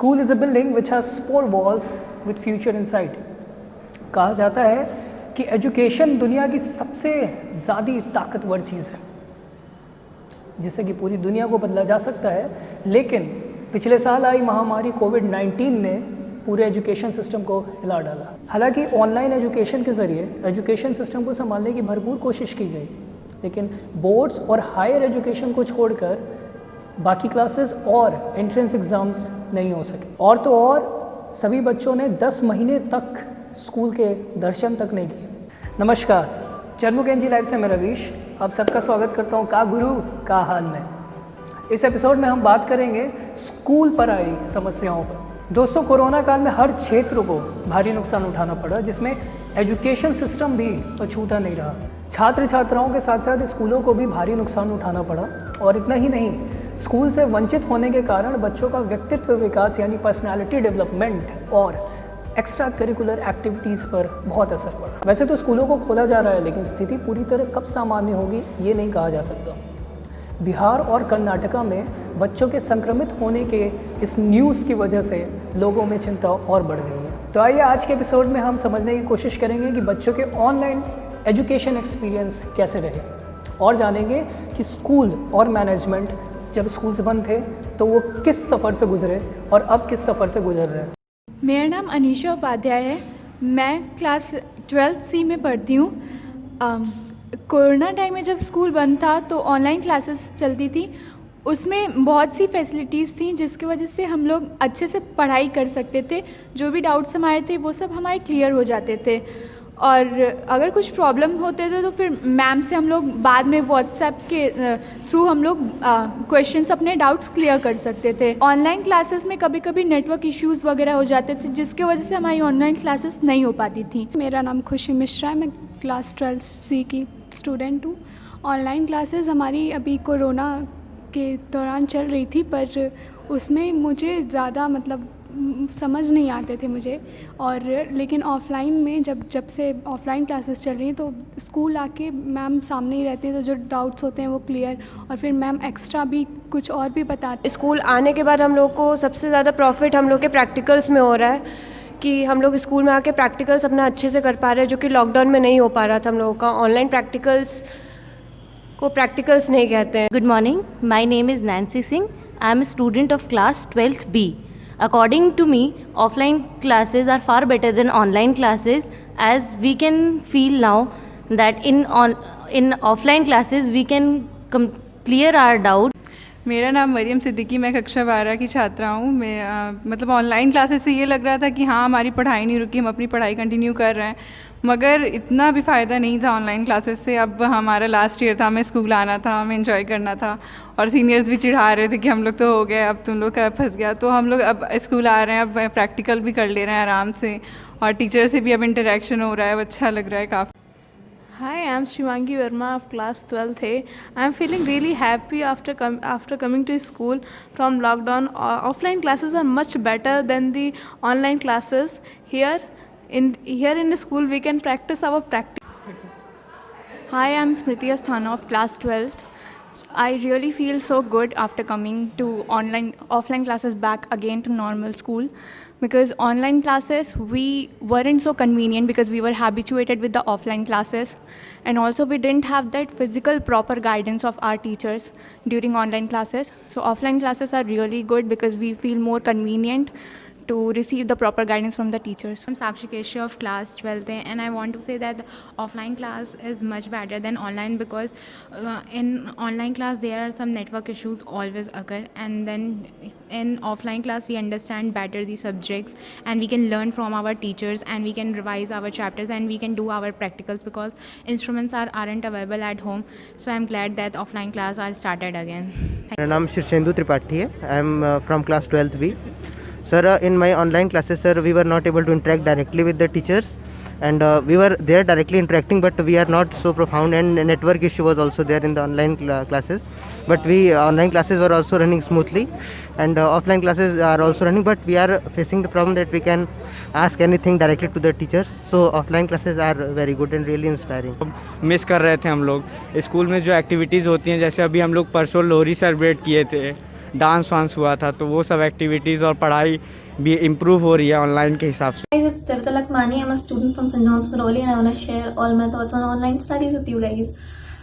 School is a building which has 4 walls with future inside. कहा जाता है कि एजुकेशन दुनिया की सबसे ज़्यादा ताकतवर चीज़ है जिससे कि पूरी दुनिया को बदला जा सकता है। लेकिन पिछले साल आई महामारी कोविड-19 ने पूरे एजुकेशन सिस्टम को हिला डाला। हालांकि ऑनलाइन एजुकेशन के ज़रिए एजुकेशन सिस्टम को संभालने की भरपूर कोशिश की गई, लेकिन बोर्ड्स और हायर एजुकेशन को छोड़कर बाकी क्लासेस और एंट्रेंस एग्ज़ाम्स नहीं हो सके। और तो और सभी बच्चों ने 10 महीने तक स्कूल के दर्शन तक नहीं किए। नमस्कार, चरमुख एनजी लाइव से मैं रवीश आप सबका स्वागत करता हूँ का गुरु का हाल में। इस एपिसोड में हम बात करेंगे स्कूल पर आई समस्याओं पर। दोस्तों, कोरोना काल में हर क्षेत्र को भारी नुकसान उठाना पड़ा, जिसमें एजुकेशन सिस्टम भी अछूता नहीं रहा। छात्र छात्राओं के साथ साथ स्कूलों को भी भारी नुकसान उठाना पड़ा। और इतना ही नहीं, स्कूल से वंचित होने के कारण बच्चों का व्यक्तित्व विकास यानी पर्सनैलिटी डेवलपमेंट और एक्स्ट्रा करिकुलर एक्टिविटीज़ पर बहुत असर पड़ा। वैसे तो स्कूलों को खोला जा रहा है, लेकिन स्थिति पूरी तरह कब सामान्य होगी ये नहीं कहा जा सकता। बिहार और कर्नाटका में बच्चों के संक्रमित होने के इस न्यूज़ की वजह से लोगों में चिंता और बढ़ गई है। तो आइए आज के एपिसोड में हम समझने की कोशिश करेंगे कि बच्चों के ऑनलाइन एजुकेशन एक्सपीरियंस कैसे रहे, और जानेंगे कि स्कूल और मैनेजमेंट जब स्कूल्स बंद थे तो वो किस सफ़र से गुजरे और अब किस सफ़र से गुजर रहे हैं। मेरा नाम अनीशा उपाध्याय है। मैं क्लास 12th C में पढ़ती हूँ। कोरोना टाइम में जब स्कूल बंद था तो ऑनलाइन क्लासेस चलती थी। उसमें बहुत सी फैसिलिटीज़ थी जिसकी वजह से हम लोग अच्छे से पढ़ाई कर सकते थे। जो भी डाउट्स हमारे थे वो सब हमारे क्लियर हो जाते थे, और अगर कुछ प्रॉब्लम होते थे तो फिर मैम से हम लोग बाद में व्हाट्सएप के थ्रू हम लोग क्वेश्चंस अपने डाउट्स क्लियर कर सकते थे। ऑनलाइन क्लासेस में कभी कभी नेटवर्क इश्यूज़ वगैरह हो जाते थे, जिसकी वजह से हमारी ऑनलाइन क्लासेस नहीं हो पाती थी। मेरा नाम खुशी मिश्रा है, मैं क्लास 12th C की स्टूडेंट हूँ। ऑनलाइन क्लासेस हमारी अभी कोरोना के दौरान चल रही थी, पर उसमें मुझे ज़्यादा समझ नहीं आते थे मुझे। और लेकिन ऑफ़लाइन में जब से ऑफ़लाइन क्लासेस चल रही हैं तो स्कूल आके मैम सामने ही रहती है, तो जो डाउट्स होते हैं वो क्लियर, और फिर मैम एक्स्ट्रा भी कुछ और भी बताते। स्कूल आने के बाद हम लोग को सबसे ज़्यादा प्रॉफिट हम लोग के प्रैक्टिकल्स में हो रहा है कि हम लोग स्कूल में आके प्रैक्टिकल्स अपना अच्छे से कर पा रहे हैं, जो कि लॉकडाउन में नहीं हो पा रहा था हम लोगों का। ऑनलाइन प्रैक्टिकल्स को प्रैक्टिकल्स नहीं कहते हैं। Good morning, my name is Nancy Singh. I am a student of class 12th B. According to me, offline classes are far better than online classes, as we can feel now that in offline classes we can clear our doubt. मेरा नाम मरियम सिद्दीकी, मैं कक्षा 12 की छात्रा हूँ। मैं online classes से ये लग रहा था कि हाँ, हमारी पढ़ाई नहीं रुकी, हम अपनी पढ़ाई कंटिन्यू कर रहे हैं, मगर इतना भी फ़ायदा नहीं था ऑनलाइन क्लासेस से। अब हमारा लास्ट ईयर था, हमें स्कूल आना था, हमें एंजॉय करना था, और सीनियर्स भी चिढ़ा रहे थे कि हम लोग तो हो गए, अब तुम लोग का फंस गया। तो हम लोग अब स्कूल आ रहे हैं, अब प्रैक्टिकल भी कर ले रहे हैं आराम से, और टीचर से भी अब इंटरेक्शन हो रहा है, अच्छा लग रहा है काफ़ी। Hi, I am Shivangi Verma of class 12th A. I am feeling really happy after coming to school from lockdown. Offline classes are much better than the online classes. Here in the school we can practice our practice. Hi, I am Smriti Asthana of class 12th. I really feel so good after coming to offline classes back again to normal school, because online classes we weren't so convenient because we were habituated with the offline classes, and also we didn't have that physical proper guidance of our teachers during online classes. So offline classes are really good because we feel more convenient to receive the proper guidance from the teachers. I'm Sakshi Keshi of class 12th A, and I want to say that the offline class is much better than online, because in online class there are some network issues always occur, and then in offline class we understand better the subjects, and we can learn from our teachers, and we can revise our chapters, and we can do our practicals, because instruments aren't available at home. So I'm glad that offline class are started again. My name is Shirshendu Tripathi. I am from class 12th B. Sir, in my online classes, sir, we were not able to interact directly with the teachers, and we were there directly interacting, but we are not so profound, and network issue was also there in the online classes. But online classes were also running smoothly, and offline classes are also running, but we are facing the problem that we can ask anything directly to the teachers. So offline classes are very good and really inspiring. Miss कर रहे थे हम लोग school में जो activities होती हैं, जैसे अभी हम लोग परसों लोहरी सेलिब्रेट किए थे, डांस वांस हुआ था, तो वो सब एक्टिविटीज़ और पढ़ाई भी इम्प्रूव हो रही है ऑनलाइन के हिसाब से। Guys, it's Tirtha Lakmani. I'm a student from St. John's Paroli and I want to share all my thoughts on online studies with you guys.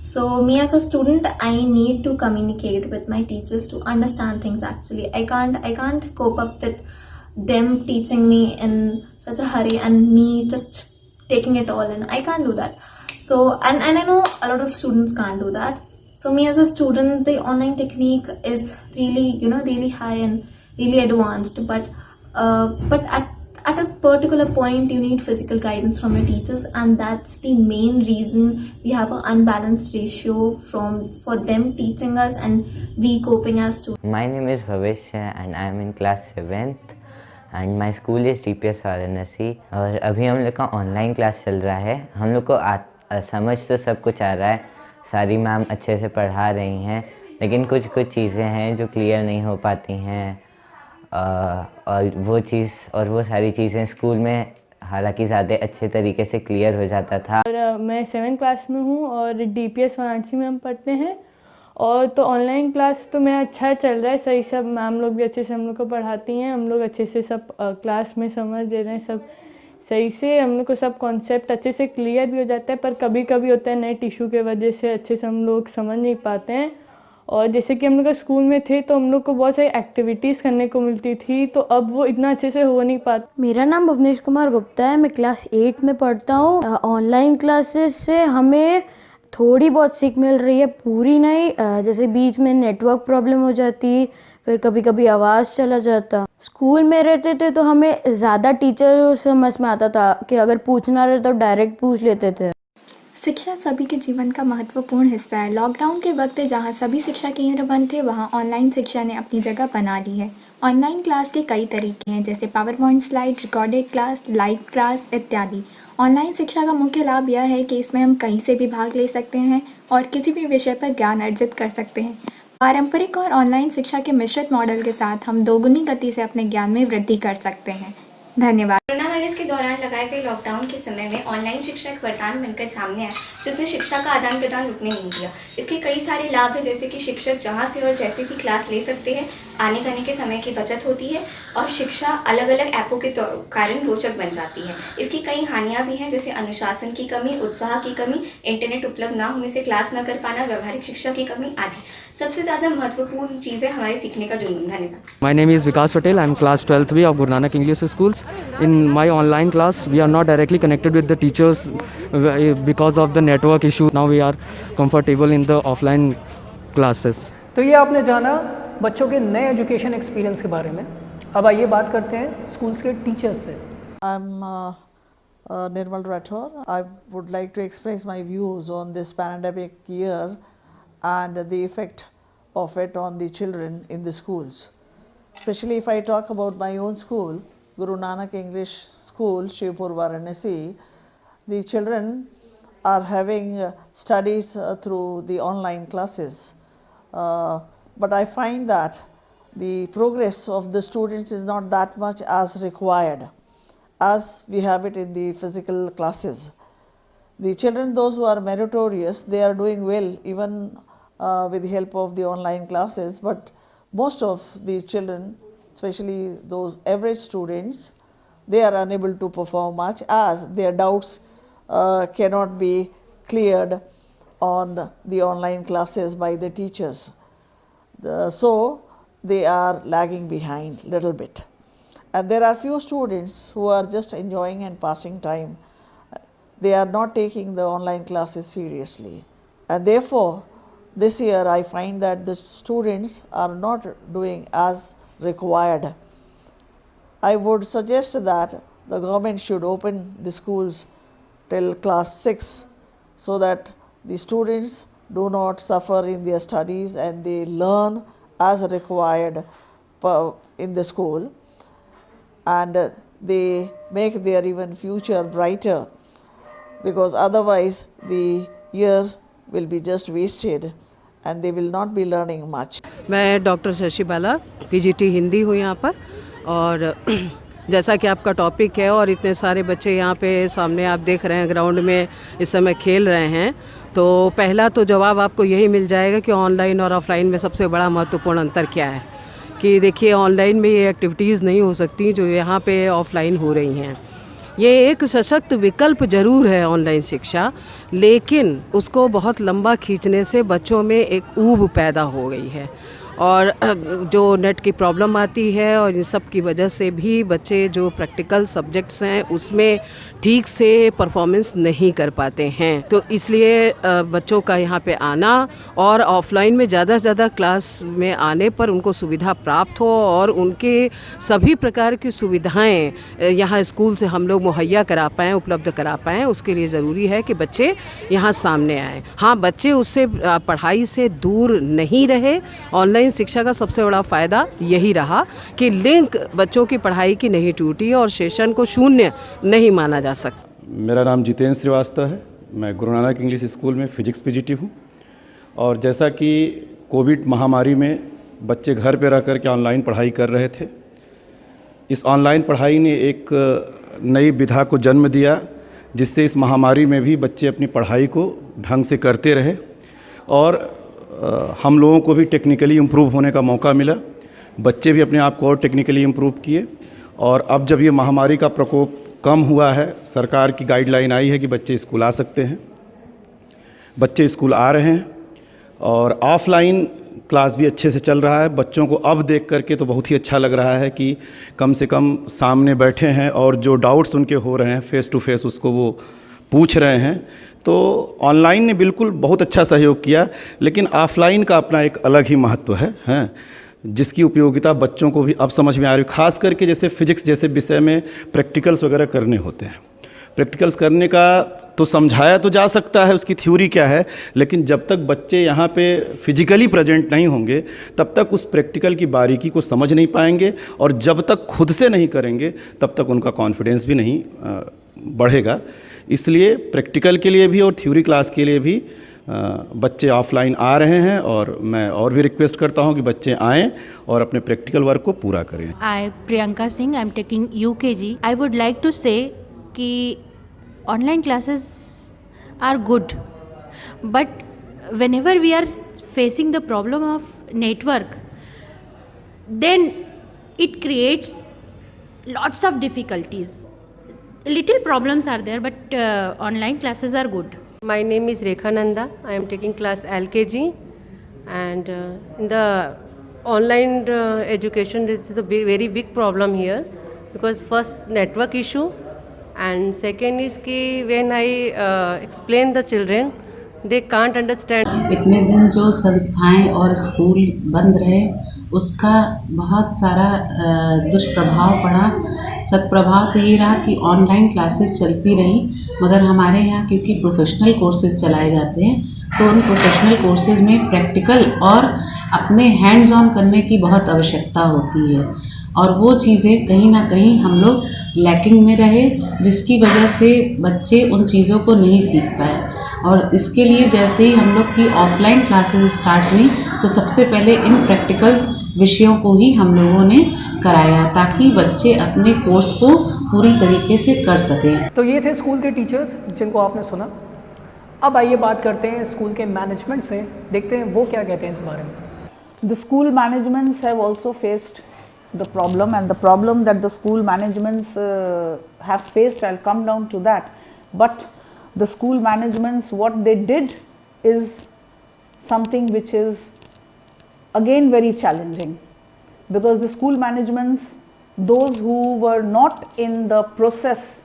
So me as a student, I need to communicate with my teachers to understand things actually. I can't cope up with them teaching me in such a hurry and me just taking it all in. I can't do that. So and I know a lot of students can't do that. So me as a student, the online technique is really, really high and really advanced, but at a particular point you need physical guidance from your teachers, and that's the main reason we have an unbalanced ratio for them teaching us and we coping as students. My name is Bhavesh and I am in class 7th and my school is DPS Varanasi। और अभी हम लोग का online class चल रहा है। हम लोग को समझ तो सब कुछ आ रहा है, सारी मैम अच्छे से पढ़ा रही हैं, लेकिन कुछ चीज़ें हैं जो क्लियर नहीं हो पाती हैं। और वो सारी चीज़ें स्कूल में हालांकि ज़्यादा अच्छे तरीके से क्लियर हो जाता था। और मैं 7th क्लास में हूँ और DPS वाराणसी में हम पढ़ते हैं। और तो ऑनलाइन क्लास तो मेरा अच्छा चल रहा है, सही, सब मैम लोग भी अच्छे से हम लोग को पढ़ाती हैं, हम लोग अच्छे से सब क्लास में समझ दे रहे हैं, सब सही से हम लोग को सब कॉन्सेप्ट अच्छे से क्लियर भी हो जाता है। पर कभी कभी होता है नेट इशू के वजह से अच्छे से हम लोग समझ नहीं पाते हैं। और जैसे कि हम लोग स्कूल में थे तो हम लोग को बहुत सारी एक्टिविटीज़ करने को मिलती थी, तो अब वो इतना अच्छे से हो नहीं पाता। मेरा नाम भुवनेश कुमार गुप्ता है, मैं क्लास 8 में पढ़ता हूँ। ऑनलाइन क्लासेस से हमें थोड़ी बहुत सीख मिल रही है, पूरी नहीं। जैसे बीच में नेटवर्क प्रॉब्लम हो जाती, फिर कभी कभी आवाज़ चला जाता। स्कूल में रहते थे तो हमें ज़्यादा टीचर समझ में आता था कि अगर पूछना रहे तो डायरेक्ट पूछ लेते थे। शिक्षा सभी के जीवन का महत्वपूर्ण हिस्सा है। लॉकडाउन के वक्त जहां सभी शिक्षा केंद्र बंद थे, वहां ऑनलाइन शिक्षा ने अपनी जगह बना ली है। ऑनलाइन क्लास के कई तरीके हैं, जैसे power point slide, recorded class, live class इत्यादि। ऑनलाइन शिक्षा का मुख्य लाभ यह है कि इसमें हम कहीं से भी भाग ले सकते हैं और किसी भी विषय पर ज्ञान अर्जित कर सकते हैं। पारंपरिक और ऑनलाइन शिक्षा के मिश्रित मॉडल के साथ हम दोगुनी गति से अपने ज्ञान में वृद्धि कर सकते हैं। धन्यवाद। कोरोना वायरस के दौरान लगाए गए लॉकडाउन के समय में ऑनलाइन शिक्षा एक वरदान बनकर सामने आया, जिसने शिक्षा का आदान प्रदान रुकने नहीं दिया। इसके कई सारे लाभ हैं, जैसे कि शिक्षक जहां से और जैसे भी क्लास ले सकते हैं, आने जाने के समय की बचत होती है और शिक्षा अलग अलग ऐपों के कारण रोचक बन जाती है। इसकी कई हानियाँ भी हैं, जैसे अनुशासन की कमी, उत्साह की कमी, इंटरनेट उपलब्ध ना होने से क्लास न कर पाना, व्यवहारिक शिक्षा की कमी आदि। सबसे ज़्यादा महत्वपूर्ण चीज़ है हमारे सीखने का जुनून। धन्यवाद। My name is Vikas Patel. I am class 12th B of Guru Nanak English Schools. In my online class, we are not directly connected with the teachers because of the network issue. Now we are comfortable in the offline classes. तो ये आपने जाना बच्चों के नए education experience के बारे में। अब आइए बात करते हैं स्कूल्स के टीचर्स से। I'm Nirmal Rathore. I would like to express my views on this pandemic year and the effect of it on the children in the schools. Especially if I talk about my own school, Guru Nanak English School, Shivpur, Varanasi, the children are having studies through the online classes. But I find that the progress of the students is not that much as required as we have it in the physical classes. The children, those who are meritorious, they are doing well even with the help of the online classes, but most of the children, especially those average students, they are unable to perform much as their doubts cannot be cleared on the online classes by the teachers. So they are lagging behind little bit. And there are few students who are just enjoying and passing time. They are not taking the online classes seriously. And therefore, this year I find that the students are not doing as required. I would suggest that the government should open the schools till class 6 so that the students do not suffer in their studies and they learn as required in the school, and they make their even future brighter, because otherwise the year will be just wasted and they will not be learning much. मैं doctor Shashi बाला PGT Hindi हूँ यहाँ पर, और जैसा कि आपका topic है और इतने सारे बच्चे यहाँ पे सामने आप देख रहे हैं ग्राउंड में इस समय खेल रहे हैं, तो पहला तो जवाब आपको यही मिल जाएगा कि ऑनलाइन और ऑफलाइन में सबसे बड़ा महत्वपूर्ण अंतर क्या है। कि देखिए ऑनलाइन में ये एक्टिविटीज़ नहीं हो सकती जो यहाँ पे ऑफलाइन हो रही हैं। ये एक सशक्त विकल्प ज़रूर है ऑनलाइन शिक्षा, लेकिन उसको बहुत लंबा खींचने से बच्चों में एक ऊब पैदा हो गई है और जो नेट की प्रॉब्लम आती है और इन सब की वजह से भी बच्चे जो प्रैक्टिकल सब्जेक्ट्स हैं उसमें ठीक से परफॉर्मेंस नहीं कर पाते हैं। तो इसलिए बच्चों का यहाँ पे आना और ऑफलाइन में ज़्यादा से ज़्यादा क्लास में आने पर उनको सुविधा प्राप्त हो और उनके सभी प्रकार की सुविधाएं यहाँ स्कूल से हम लोग मुहैया करा पाएँ, उपलब्ध करा पाएँ, उसके लिए ज़रूरी है कि बच्चे यहाँ सामने आएँ। हाँ, बच्चे उससे पढ़ाई से दूर नहीं रहे। ऑनलाइन शिक्षा का सबसे बड़ा फ़ायदा यही रहा कि लिंक बच्चों की पढ़ाई की नहीं टूटी और सेशन को शून्य नहीं माना जा सकता। मेरा नाम जितेंद्र श्रीवास्तव है, मैं गुरु नानक इंग्लिश स्कूल में फिजिक्स पीजीटी हूँ। और जैसा कि कोविड महामारी में बच्चे घर पे रह कर के ऑनलाइन पढ़ाई कर रहे थे, इस ऑनलाइन पढ़ाई ने एक नई विधा को जन्म दिया जिससे इस महामारी में भी बच्चे अपनी पढ़ाई को ढंग से करते रहे और हम लोगों को भी टेक्निकली इम्प्रूव होने का मौका मिला। बच्चे भी अपने आप को और टेक्निकली इम्प्रूव किए और अब जब ये महामारी का प्रकोप कम हुआ है, सरकार की गाइडलाइन आई है कि बच्चे स्कूल आ सकते हैं। बच्चे स्कूल आ रहे हैं और ऑफलाइन क्लास भी अच्छे से चल रहा है। बच्चों को अब देख करके तो बहुत ही अच्छा लग रहा है कि कम से कम सामने बैठे हैं और जो डाउट्स उनके हो रहे हैं फेस टू फेस उसको वो पूछ रहे हैं। तो ऑनलाइन ने बिल्कुल बहुत अच्छा सहयोग किया, लेकिन ऑफलाइन का अपना एक अलग ही महत्व है जिसकी उपयोगिता बच्चों को भी अब समझ में आ रही है। खास करके जैसे फिजिक्स जैसे विषय में प्रैक्टिकल्स वगैरह करने होते हैं। प्रैक्टिकल्स करने का तो समझाया तो जा सकता है उसकी थ्योरी क्या है, लेकिन जब तक बच्चे यहाँ पे फिजिकली प्रेजेंट नहीं होंगे तब तक उस प्रैक्टिकल की बारीकी को समझ नहीं पाएंगे और जब तक खुद से नहीं करेंगे तब तक उनका कॉन्फिडेंस भी नहीं बढ़ेगा। इसलिए प्रैक्टिकल के लिए भी और थ्योरी क्लास के लिए भी बच्चे ऑफलाइन आ रहे हैं और मैं और भी रिक्वेस्ट करता हूं कि बच्चे आएं और अपने प्रैक्टिकल वर्क को पूरा करें। I Priyanka Singh, I am taking UKG। I would like to say कि online classes are good, but whenever we are facing the problem of network, then it creates lots of difficulties. Little problems are there, but online classes are good. My name is Rekha Nanda. I am taking class LKG, and in the online education this is a very big problem here, because first network issue, and second is कि when I explain the children, they can't understand. इतने दिन जो संस्थाएं और school बंद रहे उसका बहुत सारा दुष्प्रभाव पड़ा। सत्प्रभाव तो ये रहा कि ऑनलाइन क्लासेस चलती रहीं, मगर हमारे यहाँ क्योंकि प्रोफेशनल कोर्सेज चलाए जाते हैं तो उन प्रोफेशनल कोर्सेज में प्रैक्टिकल और अपने हैंड्स ऑन करने की बहुत आवश्यकता होती है और वो चीज़ें कहीं ना कहीं हम लोग लैकिंग में रहे, जिसकी वजह से बच्चे उन चीज़ों को नहीं सीख पाए। और इसके लिए जैसे ही हम लोग की ऑफलाइन क्लासेस स्टार्ट हुई तो सबसे पहले इन प्रैक्टिकल विषयों को ही हम लोगों ने कराया ताकि बच्चे अपने कोर्स को पूरी तरीके से कर सकें। तो ये थे स्कूल के टीचर्स जिनको आपने सुना। अब आइए बात करते हैं स्कूल के मैनेजमेंट से, देखते हैं वो क्या कहते हैं इस बारे में। The school managements have also faced the problem, and the problem that the school managements have faced, I'll come down to that. But the school managements, what they did is something which is again very challenging, because the school managements, those who were not in the process,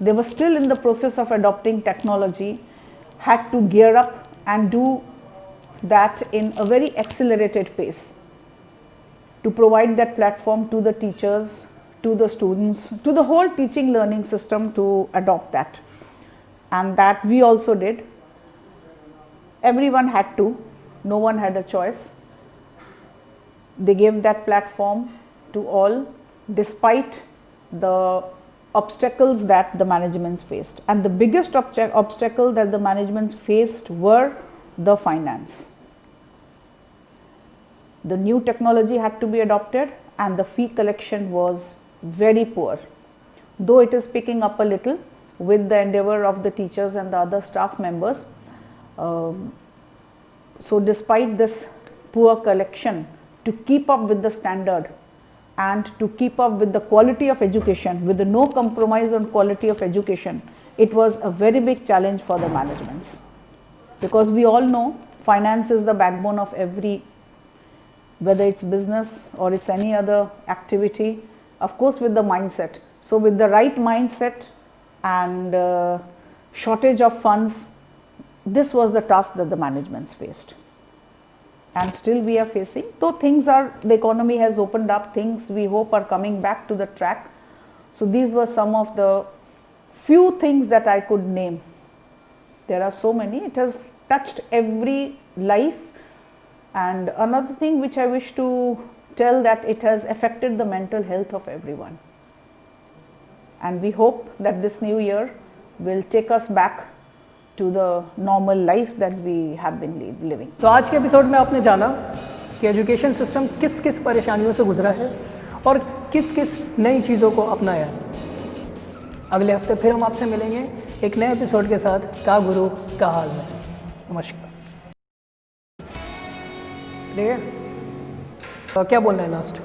they were still in the process of adopting technology, had to gear up and do that in a very accelerated pace to provide that platform to the teachers, to the students, to the whole teaching learning system to adopt that. And that we also did. Everyone had to, no one had a choice. They gave that platform to all despite the obstacles that the managements faced. And the biggest obstacle that the managements faced were the finance. The new technology had to be adopted and the fee collection was very poor. Though it is picking up a little with the endeavor of the teachers and the other staff members. So despite this poor collection, to keep up with the standard and to keep up with the quality of education, with no compromise on quality of education, it was a very big challenge for the managements. Because we all know finance is the backbone of every, whether it's business or it's any other activity, of course with the mindset. So with the right mindset and shortage of funds, this was the task that the managements faced. And still we are facing, though the economy has opened up, things we hope are coming back to the track. So these were some of the few things that I could name. There are so many, it has touched every life. And another thing which I wish to tell, that it has affected the mental health of everyone. And we hope that this new year will take us back to the normal life that we have been living. तो आज के episode में आपने जाना कि education system किस किस परेशानियों से गुजरा है और किस किस नई चीज़ों को अपनाया है। अगले हफ्ते फिर हम आपसे मिलेंगे एक नए एपिसोड के साथ का गुरु का हाल में। नमस्कार। प्रिय, तो क्या बोलना है लास्ट?